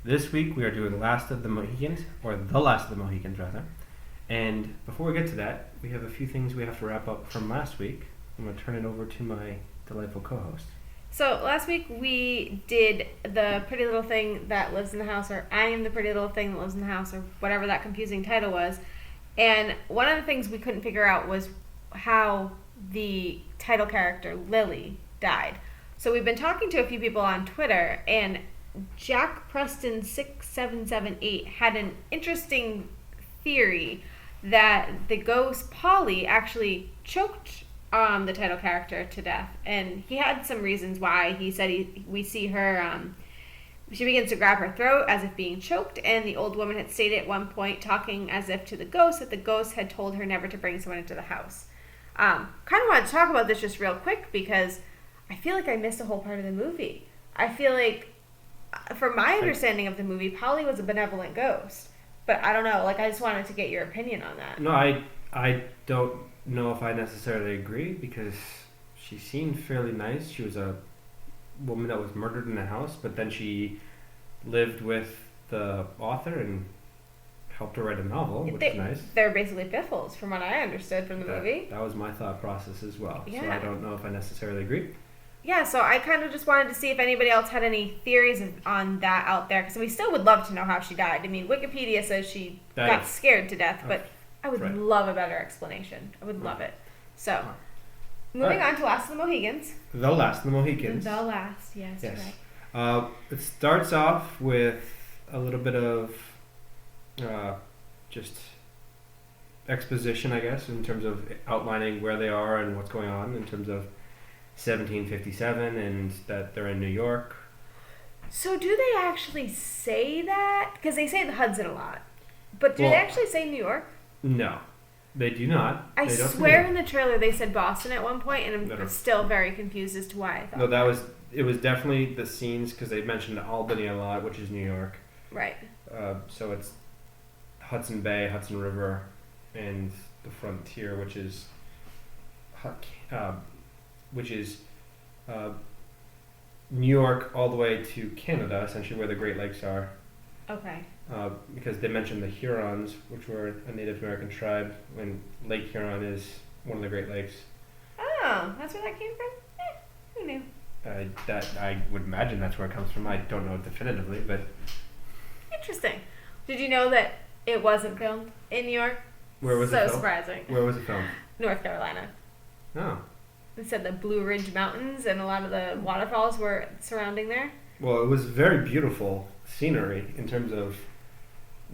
This week we are doing Last of the Mohicans, or The Last of the Mohicans, rather. And before we get to that, we have a few things we have to wrap up from last week. I'm going to turn it over to my delightful co-host. So last week we did the pretty little thing that lives in the house, or I am the pretty little thing that lives in the house, or whatever that confusing title was. And one of the things we couldn't figure out was how the title character, Lily, died. So we've been talking to a few people on Twitter, and Jack Preston 6778 had an interesting theory that the ghost Polly actually choked the title character to death, and he had some reasons why. He said we see her, she begins to grab her throat as if being choked, and the old woman had stated at one point, talking as if to the ghost, that the ghost had told her never to bring someone into the house. Kind of wanted to talk about this just real quick because I feel like I missed a whole part of the movie. I feel like, from my understanding of the movie, Polly was a benevolent ghost, but I don't know. Like, I just wanted to get your opinion on that. No, I don't know if I necessarily agree, because she seemed fairly nice. She was a woman that was murdered in the house, but then she lived with the author and helped her write a novel, which is nice. They're basically biffles, from what I understood from the movie. That was my thought process as well. Yeah. So I don't know if I necessarily agree. Yeah, so I kind of just wanted to see if anybody else had any theories on that out there, because we still would love to know how she died. I mean, Wikipedia says she got scared to death, but I would love a better explanation. I would love it. So, moving on to Last of the Mohicans. The Last of the Mohicans. The Last, yes. Right. It starts off with a little bit of just exposition, I guess, in terms of outlining where they are and what's going on in terms of 1757 and that they're in New York. So do they actually say that? Because they say the Hudson a lot. But do they actually say New York? No, they do not. I swear in the trailer they said Boston at one point, and I'm still very confused as to why I thought it was definitely the scenes, because they mentioned Albany a lot, which is New York. Right. So it's Hudson Bay, Hudson River, and the frontier, which is New York all the way to Canada, essentially where the Great Lakes are. Okay. Because they mentioned the Hurons, which were a Native American tribe, and Lake Huron is one of the Great Lakes. Oh, that's where that came from? Who knew? I would imagine that's where it comes from. I don't know definitively, but... Interesting. Did you know that it wasn't filmed in New York? Where was it filmed? So surprising. Where was it filmed? North Carolina. Oh. They said the Blue Ridge Mountains and a lot of the waterfalls were surrounding there. Well, it was very beautiful scenery in terms of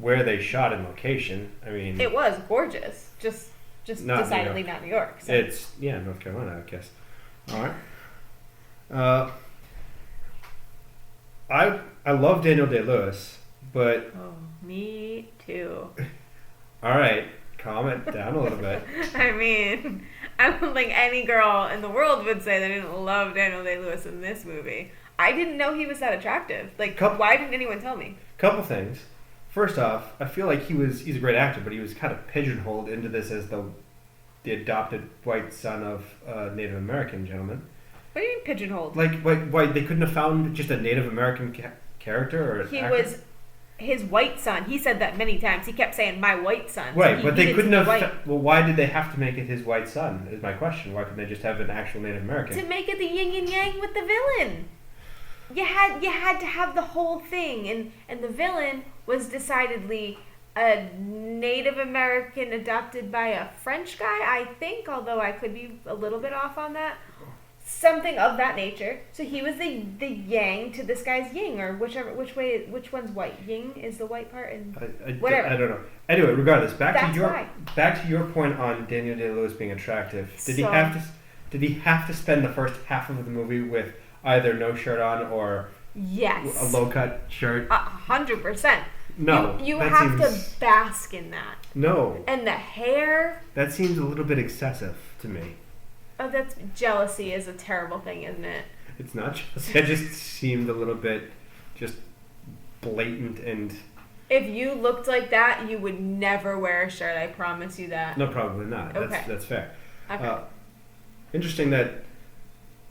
where they shot in location. I mean, it was gorgeous. Just decidedly not New York. So. It's North Carolina, I guess. All right. I love Daniel Day-Lewis, but me too. All right, calm it down a little bit. I mean, I don't think any girl in the world would say they didn't love Daniel Day-Lewis in this movie. I didn't know he was that attractive. Like, why didn't anyone tell me? Couple things. First off, I feel like he's a great actor, but he was kind of pigeonholed into this as the adopted white son of a Native American gentleman. What do you mean pigeonholed? Like, why they couldn't have found just a Native American character or he actor? Was his white son. He said that many times. He kept saying, "My white son." Right, so but they couldn't have. Well, why did they have to make it his white son? Is my question. Why couldn't they just have an actual Native American? To make it the yin and yang with the villain. You had to have the whole thing, and the villain was decidedly a Native American adopted by a French guy, I think, although I could be a little bit off on that. Something of that nature. So he was the yang to this guy's yin, or which one's white? Yin is the white part, and whatever. I don't know. Anyway, regardless, back to your point on Daniel Day-Lewis being attractive. Did he have to spend the first half of the movie with either no shirt on or a low cut shirt? 100%. No, you have to bask in that. No. And the hair. That seems a little bit excessive to me. Oh, that's jealousy is a terrible thing, isn't it? It's not jealousy. It just seemed a little bit just blatant and... If you looked like that, you would never wear a shirt, I promise you that. No, probably not. Okay. That's fair. Okay. Interesting that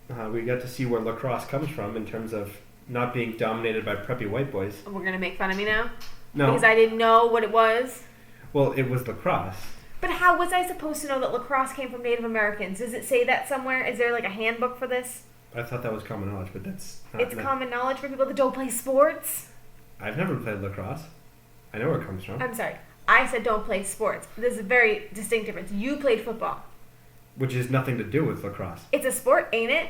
we got to see where lacrosse comes from in terms of not being dominated by preppy white boys. We're going to make fun of me now? No. Because I didn't know what it was? Well, it was lacrosse. But how was I supposed to know that lacrosse came from Native Americans? Does it say that somewhere? Is there like a handbook for this? I thought that was common knowledge, but that's not... It's common knowledge for people that don't play sports? I've never played lacrosse. I know where it comes from. I'm sorry. I said don't play sports. There's a very distinct difference. You played football. Which has nothing to do with lacrosse. It's a sport, ain't it?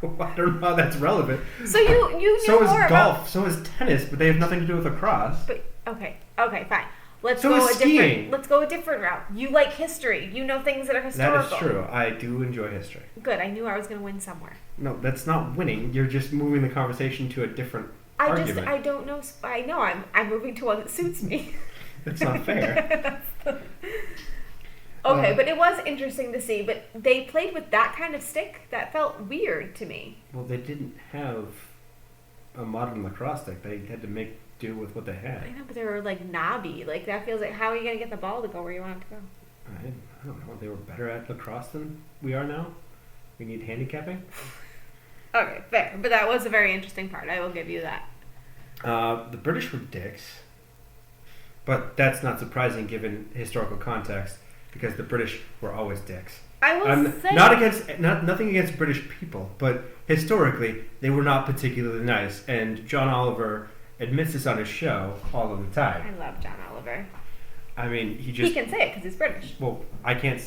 I don't know how that's relevant. So you knew so more is golf, about... so is tennis, but they have nothing to do with lacrosse. But okay, fine. Let's So go is a different. skiing. Let's go a different route. You like history. You know things that are historical. That is true. I do enjoy history. Good. I knew I was going to win somewhere. No, that's not winning. You're just moving the conversation to a different argument. I don't know. I know. I'm moving to one that suits me. That's not fair. Okay, but it was interesting to see. But they played with that kind of stick. That felt weird to me. Well, they didn't have a modern lacrosse stick. They had to make do with what they had. I know, but they were like knobby. Like that feels like, how are you going to get the ball to go where you want it to go? I don't know. They were better at lacrosse than we are now. We need handicapping. Okay, fair. But that was a very interesting part. I will give you that. The British were dicks. But that's not surprising given historical context, because the British were always dicks. I will say... Nothing against British people, but historically, they were not particularly nice. And John Oliver admits this on his show all of the time. I love John Oliver. I mean, he can say it because he's British. Well, I can't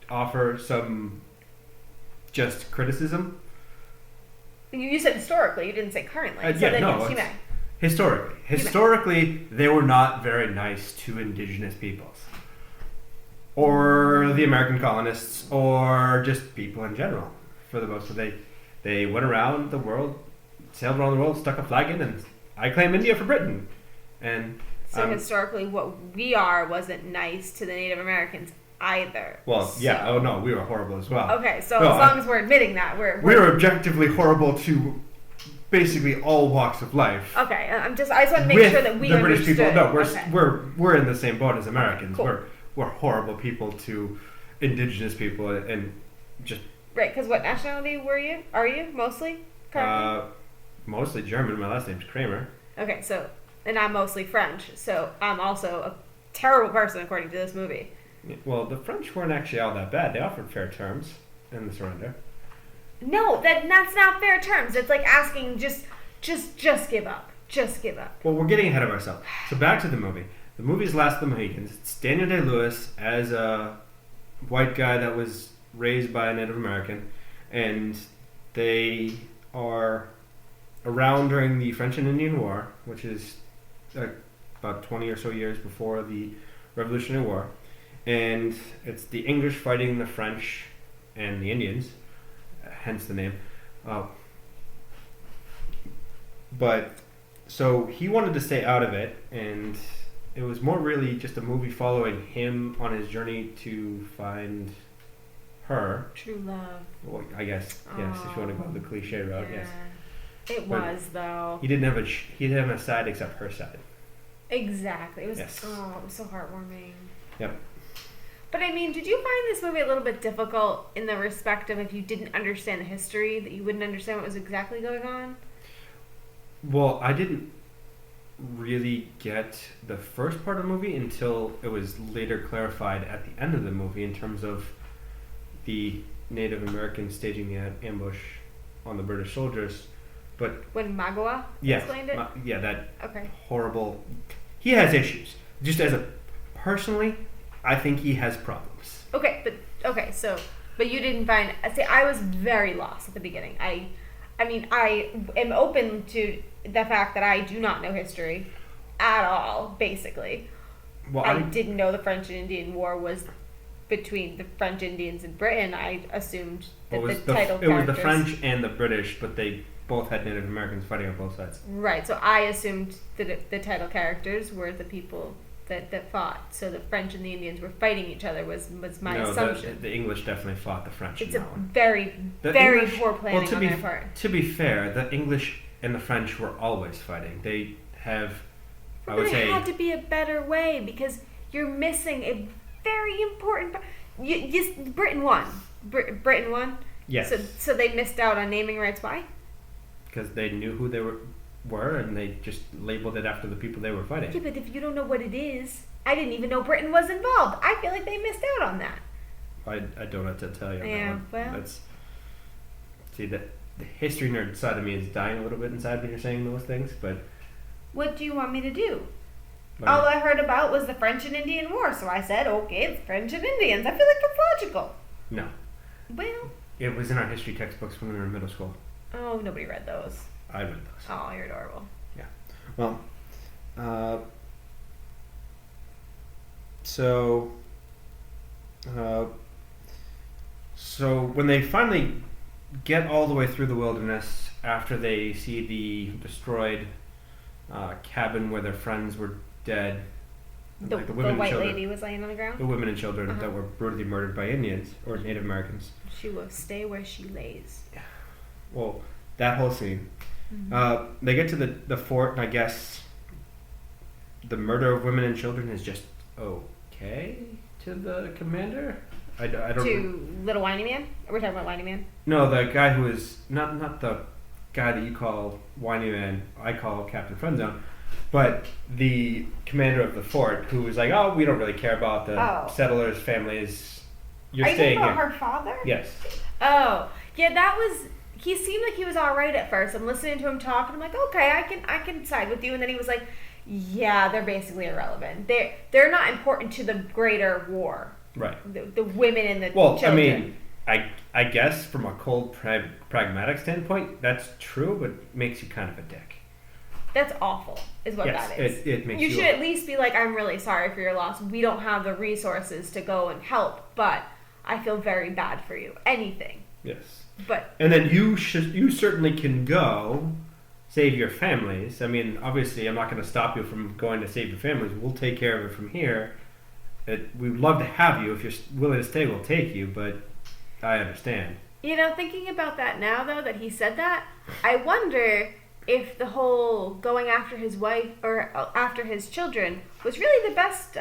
offer some just criticism. You said historically. You didn't say currently. Historically, they were not very nice to indigenous peoples, or the American colonists, or just people in general. For the most part, they went around the world, sailed around the world, stuck a flag in, and I claim India for Britain. And so historically, what we are wasn't nice to the Native Americans either. Well, yeah. Oh no, we were horrible as well. Okay, so as long as we're admitting that, we're objectively horrible to basically all walks of life. Okay, I just want to make sure that we the British understood. people. No, we're in the same boat as Americans. Cool. We're horrible people to indigenous people and just right. Because what nationality were you? Are you mostly? Mostly German. My last name's Kramer. Okay, so and I'm mostly French, so I'm also a terrible person according to this movie. Well, the French weren't actually all that bad. They offered fair terms in the surrender. No, that's not fair terms. It's like asking just give up. Just give up. Well, we're getting ahead of ourselves. So back to the movie. The movie's Last of the Mohicans. It's Daniel Day-Lewis as a white guy that was raised by a Native American, and they are around during the French and Indian War, which is about 20 or so years before the Revolutionary War, and it's the English fighting the French and the Indians, hence the name. But so he wanted to stay out of it, and it was more really just a movie following him on his journey to find her. True love. Well, I guess, yes, if you want to go the cliche route, yeah. yes. It was, though. He didn't have a side except her side. Exactly. It was, yes. Oh, it was so heartwarming. Yep. But I mean, did you find this movie a little bit difficult in the respect of if you didn't understand the history, that you wouldn't understand what was exactly going on? Well, I didn't really get the first part of the movie until it was later clarified at the end of the movie in terms of the Native Americans staging the ambush on the British soldiers. But when Magua explained it? That okay. Horrible. He has issues. Just personally, I think he has problems. But you didn't find. See, I was very lost at the beginning. I mean, I am open to the fact that I do not know history at all. Basically, well, I didn't know the French and Indian War was between the French Indians and Britain. I assumed that the title characters... It was the French and the British, but they both had Native Americans fighting on both sides. Right, so I assumed that the title characters were the people that fought. So the French and the Indians were fighting each other was my assumption. The English definitely fought the French. It's very poor planning on their part. To be fair, the English and the French were always fighting. They have, I would say... There had to be a better way, because you're missing a very important part. Britain won. Britain won? Yes. So they missed out on naming rights. Why? because they knew who they were, and they just labeled it after the people they were fighting. Yeah, but if you don't know what it is, I didn't even know Britain was involved. I feel like they missed out on that. I don't have to tell you. On Yeah, that one. well. That's, see, the history nerd side of me is dying a little bit inside when you're saying those things, but... What do you want me to do? All I heard about was the French and Indian War, so I said, okay, it's French and Indians. I feel like that's logical. No. Well... It was in our history textbooks when we were in middle school. Oh, nobody read those. I read those. Oh, you're adorable. Yeah. Well, so when they finally get all the way through the wilderness after they see the destroyed cabin where their friends were dead, The white lady was laying on the ground? the women and children that were brutally murdered by Indians or Native Americans. She will stay where she lays. Yeah. Well, that whole scene. They get to the fort, and I guess the murder of women and children is just okay to the commander. I don't. To Little Whiny Man? We're talking about Whiny Man. No, the guy who is not the guy that you call Whiny Man. I call Captain Friendzone, but the commander of the fort, who was like, "Oh, we don't really care about the settlers' families. You're staying here." Are you talking about her father? Yes. Oh, yeah. That was. He seemed like he was all right at first. I'm listening to him talk, and I'm like, okay, I can side with you. And then he was like, yeah, they're basically irrelevant. They're not important to the greater war. Right. The women and the children. I mean, I guess from a cold pragmatic standpoint, that's true, but it makes you kind of a dick. That's awful, is what yes, that is. It makes you should at least be like, I'm really sorry for your loss. We don't have the resources to go and help, but I feel very bad for you. Anything. Yes. But and then you certainly can go save your families. I mean, obviously, I'm not going to stop you from going to save your families. We'll take care of it from here. We'd love to have you. If you're willing to stay, we'll take you, but I understand. You know, thinking about that now, though, that he said that, I wonder if the whole going after his wife or after his children was really the best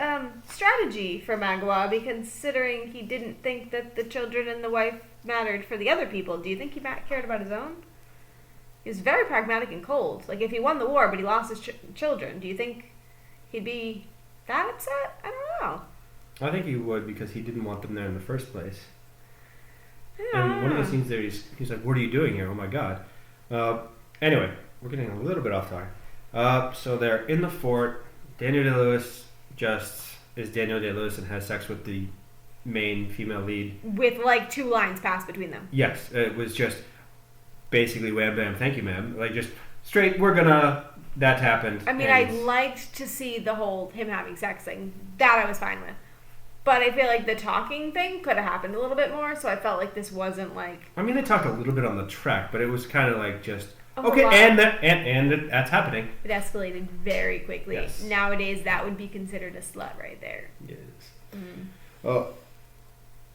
strategy for Magua, considering he didn't think that the children and the wife mattered for the other people. Do you think he cared about his own? He was very pragmatic and cold. Like, if he won the war but he lost his children, do you think he'd be that upset? I don't know. I think he would, because he didn't want them there in the first place. And one of the scenes there, he's like, "What are you doing here? Oh my God." Anyway, we're getting a little bit off topic. So they're in the fort. Daniel Day-Lewis just is Daniel Day-Lewis and has sex with the main female lead. With like 2 lines passed between them. Yes, it was just basically wham bam, thank you ma'am. Like just straight, that happened. I mean, I liked to see the whole him having sex thing. That I was fine with. But I feel like the talking thing could have happened a little bit more, so I felt like this wasn't like... I mean, they talked a little bit on the track, but it was kind of like just... Okay, and that's happening. It escalated very quickly. Yes. Nowadays, that would be considered a slut right there. Yes.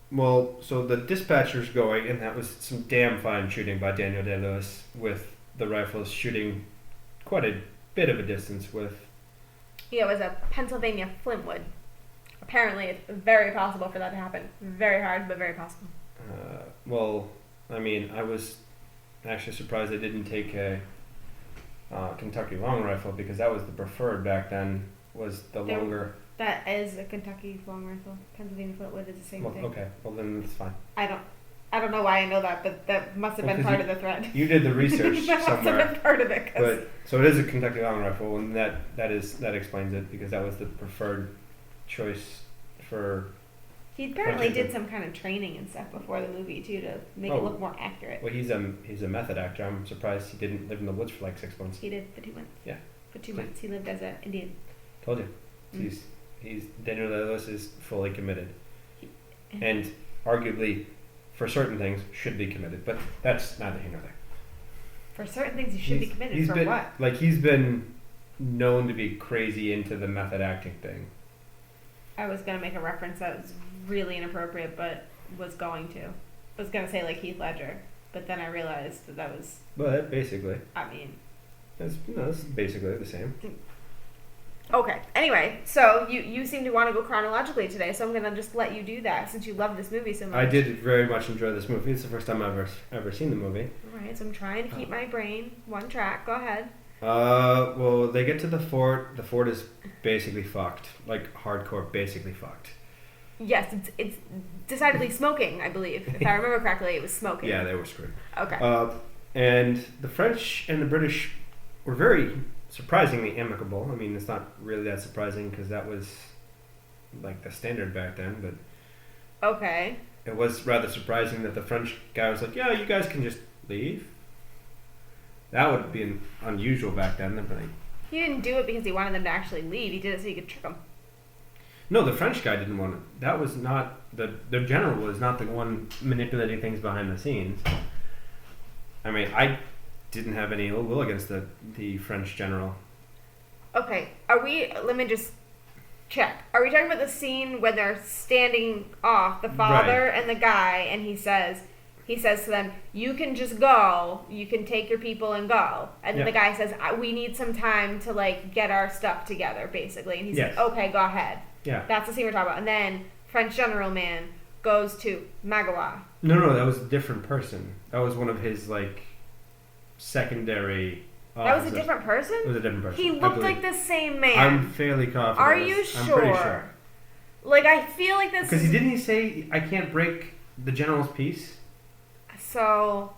Well, so the dispatcher's going, and that was some damn fine shooting by Daniel Day-Lewis with the rifles shooting quite a bit of a distance with... Yeah, it was a Pennsylvania Flintwood. Apparently, it's very possible for that to happen. Very hard, but very possible. Well, I mean, I was actually surprised they didn't take a Kentucky long rifle, because that was the preferred back then, was the longer... That is a Kentucky long rifle. Pennsylvania Flintwood is the same thing. Okay, well then it's fine. I don't know why I know that, but that must have been part of the thread. You did the research that somewhere. Must have been part of it. But so it is a Kentucky long rifle, and that explains it, because that was the preferred choice for... He apparently did some kind of training and stuff before the movie too, to make it look more accurate. Well, he's a method actor. I'm surprised he didn't live in the woods for like 6 months. He did for 2 months. Yeah. For 2 months, he lived as an Indian. Told you. He's Daniel Day-Lewis is fully committed, and arguably, for certain things, should be committed. But that's neither here nor there. For certain things, he should be committed. For what? Like, he's been known to be crazy into the method acting thing. I was gonna make a reference that was really inappropriate, but was going to. I was gonna say like Heath Ledger, but then I realized that was. Well, basically. I mean. That's basically the same. Okay. Anyway, so you seem to want to go chronologically today, so I'm gonna just let you do that since you love this movie so much. I did very much enjoy this movie. It's the first time I've ever seen the movie. All right, so I'm trying to keep my brain one track. Go ahead. Well, they get to the fort. The fort is basically fucked, like hardcore, basically fucked. Yes, it's decidedly smoking. I believe, if I remember correctly, it was smoking. Yeah, they were screwed. Okay. And the French and the British were very surprisingly amicable. I mean, it's not really that surprising because that was like the standard back then, but Okay. it was rather surprising that the French guy was like, "Yeah, you guys can just leave." That would be unusual back then. They'd be like, He didn't do it because he wanted them to actually leave. He did it so he could trick them. no, the French guy didn't want it. That was not the general was not the one manipulating things behind the scenes. I mean, I didn't have any ill will against the French general. Okay. Let me just check. Are we talking about the scene when they're standing off, the father and the guy, and he says to them, "You can just go. You can take your people and go." And then the guy says, "We need some time to like get our stuff together," basically. And he's like, "Okay, go ahead." Yeah. That's the scene we're talking about. And then French general man goes to Magawa. No, that was a different person. That was one of his like secondary. That was a different person? It was a different person. He looked like the same man. I'm fairly confident. Are you sure? I'm pretty sure. Like, I feel like this because didn't he say, "I can't break the general's peace"? So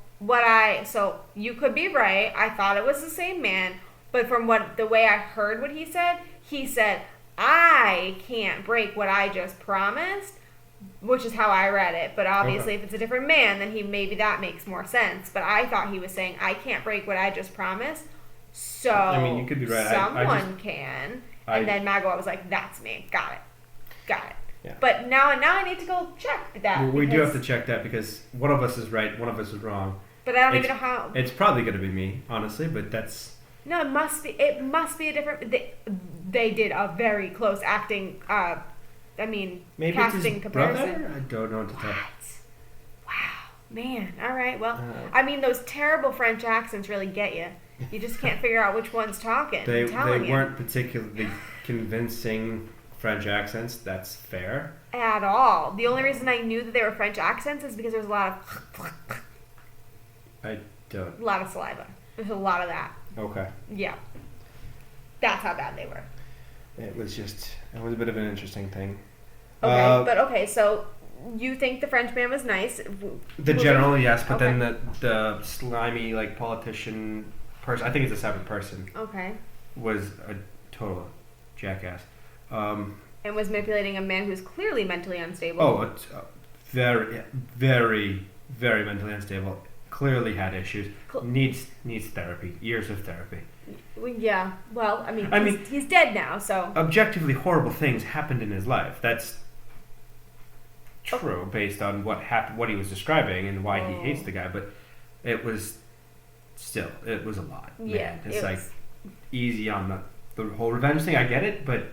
you could be right. I thought it was the same man, but from the way I heard what he said, "I can't break what I just promised," which is how I read it. But obviously, if it's a different man, then maybe that makes more sense. But I thought he was saying, "I can't break what I just promised." So I mean, you could be right. Someone can. And then Magawa was like, "That's me. Got it." Yeah. But now I need to go check that. Well, we do have to check that because one of us is right, one of us is wrong. But I don't even know how. It's probably going to be me, honestly, but that's... No, it must be a different... They did a very close acting, Maybe casting it's his comparison. brother? I don't know what to tell. Wow. Man. All right. Well, those terrible French accents really get you. You just can't figure out which one's talking. They weren't particularly convincing French accents. That's fair. At all. The only reason I knew that they were French accents is because there was a lot of... I don't... A lot of saliva. There's a lot of that. Okay. Yeah. That's how bad they were. It was a bit of an interesting thing. Okay, so you think the French man was nice? The general, yes, but then the slimy, like, politician person, I think it's a separate person. Okay. Was a total jackass. And was manipulating a man who's clearly mentally unstable. Oh, very, very, very mentally unstable. Clearly had issues. Needs therapy. Years of therapy. Yeah. Well, he's dead now, so... Objectively horrible things happened in his life. That's true, based on what he was describing and why he hates the guy. But it was a lot. Yeah. Man. It's like easy on the whole revenge thing. I get it, but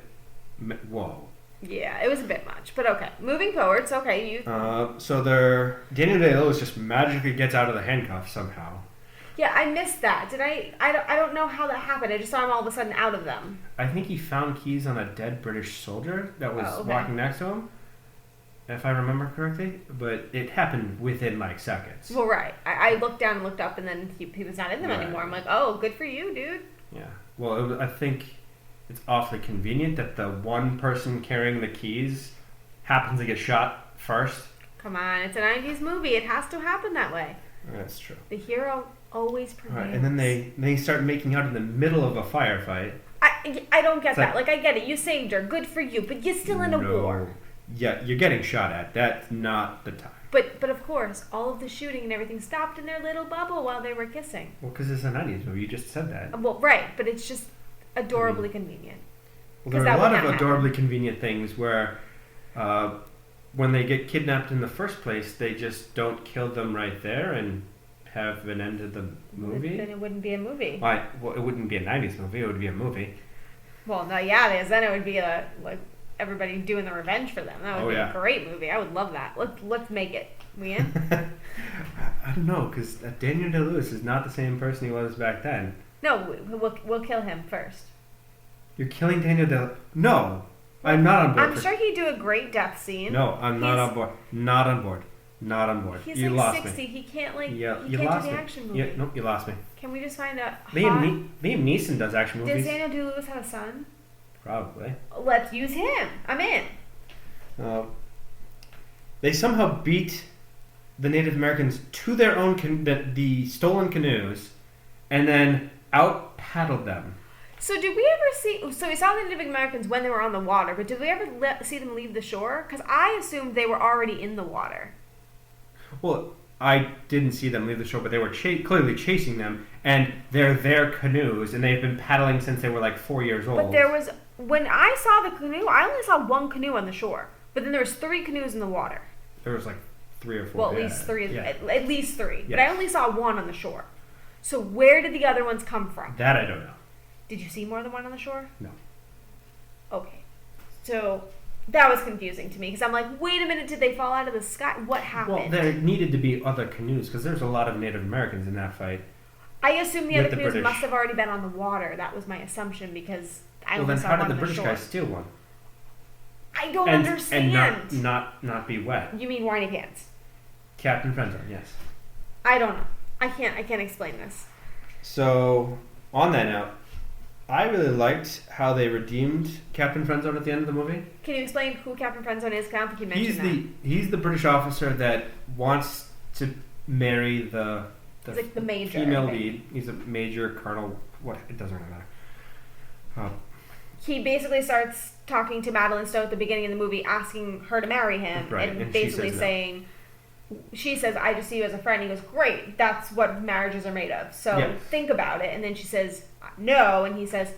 whoa. Yeah, it was a bit much, but okay. Moving forward, so okay, Daniel Day-Lewis just magically gets out of the handcuffs somehow. Yeah, I missed that. Did I don't know how that happened. I just saw him all of a sudden out of them. I think he found keys on a dead British soldier that was walking next to him, if I remember correctly. But it happened within like seconds. Well, right. I looked down and looked up, and then he was not in them anymore. I'm like, oh, good for you, dude. Yeah. Well, I think it's awfully convenient that the one person carrying the keys happens to get shot first. Come on, it's a 90s movie. It has to happen that way. That's true. The hero always prevails. Right, and then they start making out in the middle of a firefight. I don't get that. Like, I get it. You saved her. Good for you. But you're still in a war. Yeah, you're getting shot at. That's not the time. But of course, all of the shooting and everything stopped in their little bubble while they were kissing. Well, because it's a 90s movie. You just said that. Well, right. But it's just adorably convenient. Well, there are a lot of adorably convenient things where when they get kidnapped in the first place, they just don't kill them right there and have an end to the movie. Then it wouldn't be a movie. Well, it wouldn't be a 90s movie. It would be a movie. Well, no, yeah, because then it would be like everybody doing the revenge for them. That would be a great movie. I would love that. Let's make it. We in? I don't know, because Daniel Day-Lewis is not the same person he was back then. No, we'll kill him first. You're killing Daniel Day. No, I'm not on board. I'm sure he'd do a great death scene. No, I'm not on board. Not on board. Not on board. He's you like lost 60. me. He can't like. Yeah, he you can't lost do the me. action movie. Yeah, nope, you lost me. Can we just find a hot... Liam Neeson does action movies. Does Daniel Day-Lewis have a son? Probably. Let's use him. I'm in. They somehow beat the Native Americans to their own the stolen canoes, and then out paddled them. So did we ever see? So we saw the Native Americans when they were on the water, but did we ever see them leave the shore? Because I assumed they were already in the water. Well, I didn't see them leave the shore, but they were clearly chasing them, and they're their canoes, and they've been paddling since they were like 4 years old. But there was, when I saw the canoe, I only saw one canoe on the shore, but then there was 3 canoes in the water. There was like 3 or 4. Well, at least 3. Yeah. At least 3. Yes. But I only saw one on the shore. So where did the other ones come from? That I don't know. Did you see more than one on the shore? No. Okay. So that was confusing to me because I'm like, wait a minute, did they fall out of the sky? What happened? Well, there needed to be other canoes because there's a lot of Native Americans in that fight. I assume the other canoes British. must have already been on the water. That was my assumption because I only saw how one did the on British shore. guys steal one? I don't understand. And not be wet. You mean whiny pants? Captain Friendzone, yes. I don't know. I can't explain this. So on that note, I really liked how they redeemed Captain Friendzone at the end of the movie. Can you explain who Captain Friendzone is? 'Cause I don't think you mentioned He's the British officer that wants to marry the he's like the major female I think. lead. He's a major colonel. What? It doesn't really matter. He basically starts talking to Madeline Stowe at the beginning of the movie, asking her to marry him, Right, and and basically she says no. saying, she says, I just see you as a friend. He goes, great, that's what marriages are made of. So Yeah. think about it. And then she says, no. And he says,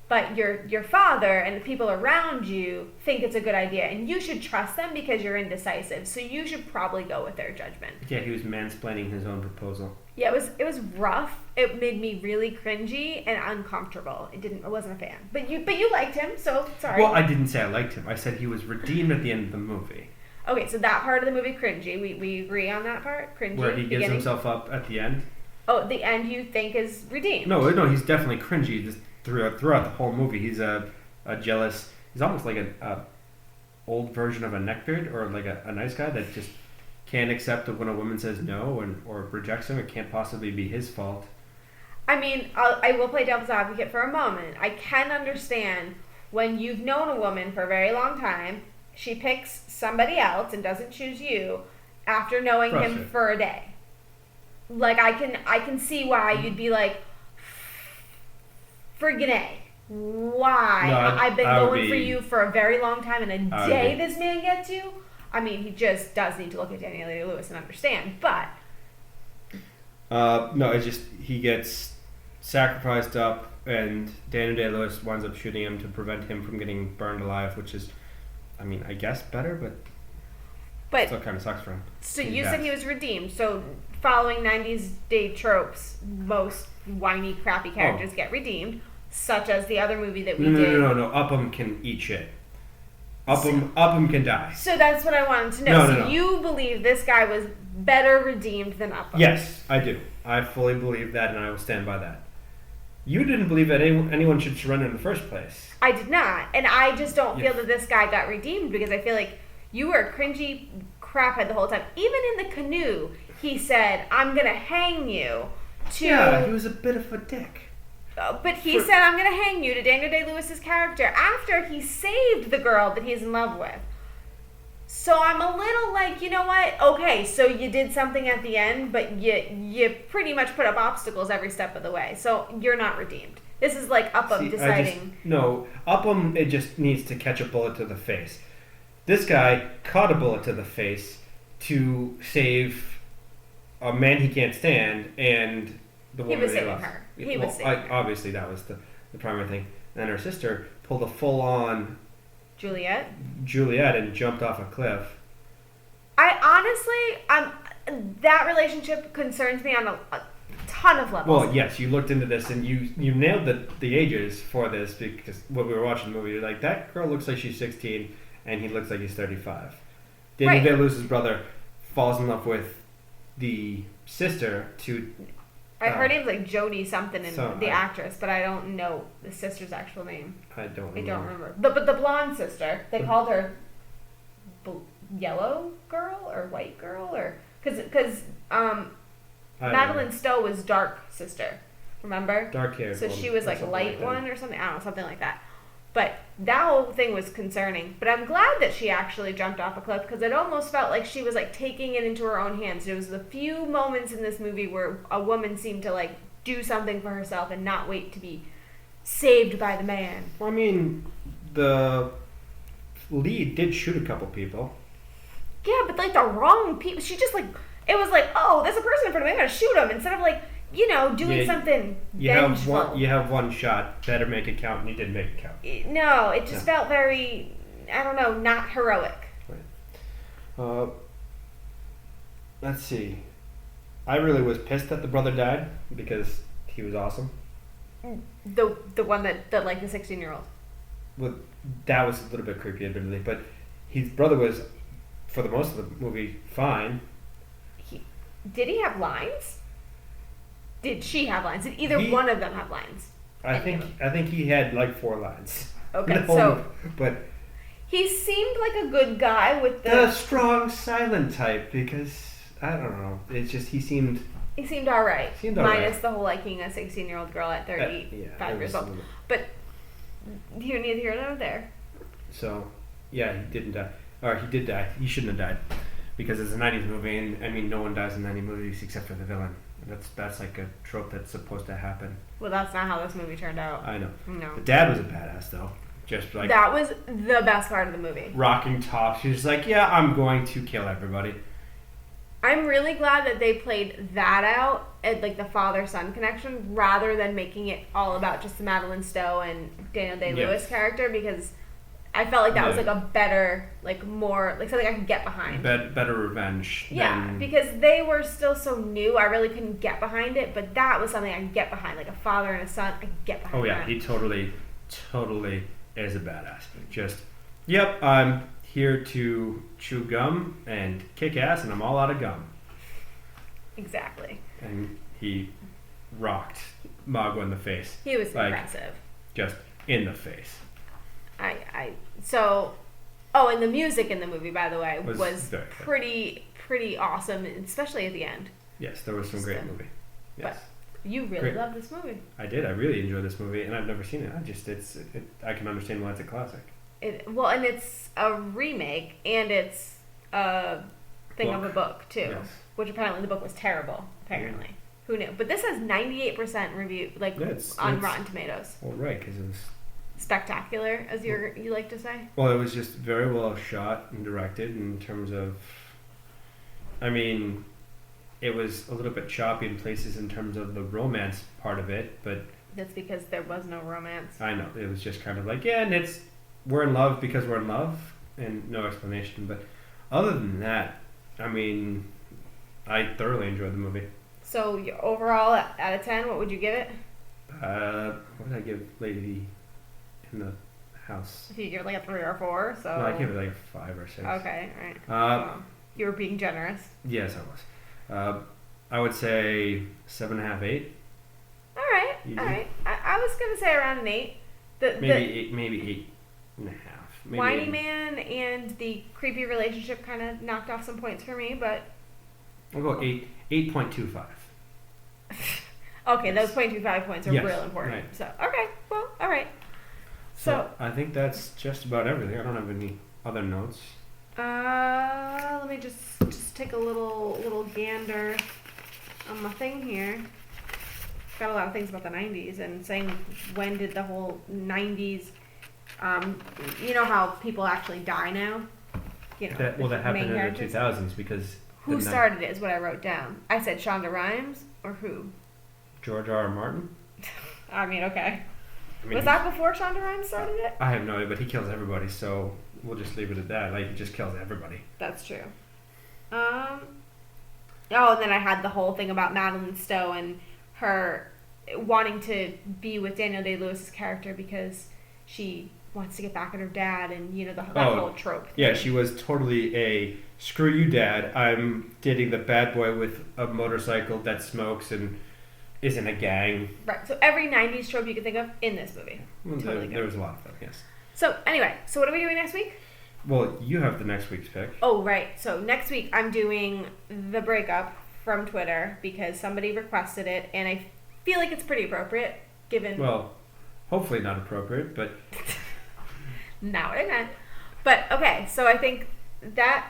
but your father and the people around you think it's a good idea. And you should trust them because you're indecisive. So you should probably go with their judgment. Yeah, he was mansplaining his own proposal. Yeah, it was rough. It made me really cringy and uncomfortable. I wasn't a fan. But you liked him, so sorry. Well, I didn't say I liked him. I said he was redeemed at the end of the movie. Okay, so that part of the movie, cringy. We agree on that part? Cringy? Where he gives beginning? himself up at the end. Oh, the end you think is redeemed. No, he's definitely cringy just throughout the whole movie. He's a jealous, he's almost like a old version of a neckbeard, or like a nice guy that just can't accept when a woman says no or rejects him. It can't possibly be his fault. I mean, I will play devil's advocate for a moment. I can understand when you've known a woman for a very long time, she picks somebody else and doesn't choose you after knowing him for a day. Like, I can see why you'd be like, friggin' A. Why? No, I've been going for you for a very long time, and a day this man gets you? I mean, he just does need to look at Daniel Day-Lewis and understand, but... No, it's just he gets sacrificed up, and Daniel Day-Lewis winds up shooting him to prevent him from getting burned alive, which is, I mean, I guess better, but still kind of sucks for him. So you said he was redeemed. So following 90s day tropes, most whiny, crappy characters get redeemed, such as the other movie that we did. No. Upham can eat shit. Upham can die. So that's what I wanted to know. No. You believe this guy was better redeemed than Upham? Yes, I do. I fully believe that, and I will stand by that. You didn't believe that anyone should surrender in the first place. I did not. And I just don't feel that this guy got redeemed, because I feel like you were a cringy craphead the whole time. Even in the canoe, he said, I'm going to hang you to... Yeah, he was a bit of a dick. But he said, I'm going to hang you to Daniel Day-Lewis's character after he saved the girl that he's in love with. So I'm a little like, you know what? Okay, so you did something at the end, but you pretty much put up obstacles every step of the way. So you're not redeemed. This is like Upham deciding. Upham, it just needs to catch a bullet to the face. This guy caught a bullet to the face to save a man he can't stand and the woman he was they saving lost. her. He was saving her. Obviously, that was the primary thing. And then her sister pulled a full-on Juliet and jumped off a cliff. I honestly, that relationship concerns me on a ton of levels. Well, yes, you looked into this and you nailed the ages for this, because when we were watching the movie, you're like, that girl looks like she's 16 and he looks like he's 35. Daniel Day-Lewis's brother falls in love with the sister to Her name's like Jodie something in So, the actress, but I don't know the sister's actual name. I don't remember. I don't remember. But the blonde sister, they called her yellow girl or white girl or because Madeline Stowe was dark sister, remember? Dark hair. So she was like light one or something. I don't know, something like that. But that whole thing was concerning. But I'm glad that she actually jumped off a cliff because it almost felt like she was like taking it into her own hands. There was the few moments in this movie where a woman seemed to like do something for herself and not wait to be saved by the man. Well, I mean, the lead did shoot a couple people. Yeah, but like the wrong people. She just like, it was like, oh, there's a person in front of me, I'm gonna shoot him, instead of like, you know, doing something vengeful. You have one shot, better make it count, and you didn't make it count. No, it just felt very, I don't know, not heroic. Right. Let's see. I really was pissed that the brother died because he was awesome. The one that like the 16-year-old. Well, that was a little bit creepy, admittedly, but his brother was, for the most of the movie, fine. Did he have lines? Did she have lines? Did either one of them have lines? I think he had like 4 lines. Okay, so but he seemed like a good guy with the strong silent type because I don't know. It's just he seemed all right. Minus right. The whole liking a 16-year-old girl at 35 years old. But you're neither here nor there. So yeah, he didn't die, or he did die. He shouldn't have died because it's a 90s movie, and I mean no one dies in 90 movies except for the villain. That's like a trope that's supposed to happen. Well, that's not how this movie turned out. I know. No. The dad was a badass though. Just like that was the best part of the movie. Rocking top. She was like, yeah, I'm going to kill everybody. I'm really glad that they played that out at like the father-son connection rather than making it all about just the Madeline Stowe and Daniel Day-Lewis character, because I felt like that was like a better, like more, like something I could get behind. Better revenge. Yeah, because they were still so new, I really couldn't get behind it, but that was something I could get behind, like a father and a son, I could get behind. Oh yeah, that. he totally is a badass. Just, yep, I'm here to chew gum and kick ass, and I'm all out of gum. Exactly. And he rocked Magua in the face. He was like, impressive. Just in the face. And the music in the movie, by the way, was pretty awesome, especially at the end. Yes, there was some great movie. Yes. But you really loved this movie. I did. I really enjoyed this movie, and I've never seen it. I can understand why it's a classic. And it's a remake, and it's a thing of a book too, which apparently the book was terrible. Apparently, who knew? But this has 98% review, on Rotten Tomatoes. Well, right, because it was spectacular, as you like to say. Well, it was just very well shot and directed in terms of. I mean, it was a little bit choppy in places in terms of the romance part of it, but that's because there was no romance. I know, it was just kind of like, yeah, and we're in love because we're in love, and no explanation. But other than that, I mean, I thoroughly enjoyed the movie. So overall, out of 10, what would you give it? What did I give Lady in the House? I think you give it like a 3 or 4. So no, I gave it like a 5 or 6. Okay, all right. You were being generous. Yes, I was. I would say 7.5, 8. All right, easy. All right. I was gonna say around an 8. Maybe 8.5. Whiny Man and the creepy relationship kind of knocked off some points for me, but I'll go 8.25. Okay, those 0.25 points are real important. Right. So okay, well, all right. So I think that's just about everything. I don't have any other notes. Let me just take a little gander on my thing here. Got a lot of things about the 90s and saying when did the whole 90s. You know how people actually die now. You know, that happened in the 2000s because who started it is what I wrote down. I said Shonda Rhimes or who? George R. Martin. I mean, okay. Was that before Shonda Rhimes started it? I have no idea, but he kills everybody, so we'll just leave it at that. Like, he just kills everybody. That's true. And then I had the whole thing about Madeline Stowe and her wanting to be with Daniel Day-Lewis's character because she wants to get back at her dad, and that whole trope thing. Yeah, she was totally a screw you, dad. I'm dating the bad boy with a motorcycle that smokes and isn't a gang. Right. So every 90s trope you can think of in this movie. Well, Totally there was a lot of them, yes. So anyway, so what are we doing next week? Well, you have the next week's pick. Oh, right. So next week I'm doing The Breakup from Twitter because somebody requested it, and I feel like it's pretty appropriate given... Well, hopefully not appropriate, but... Not what I meant. But, okay, so I think that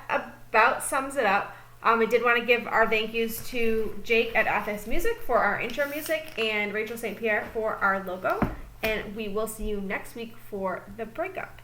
about sums it up. I did want to give our thank yous to Jake at Office Music for our intro music and Rachel St. Pierre for our logo. And we will see you next week for The Breakup.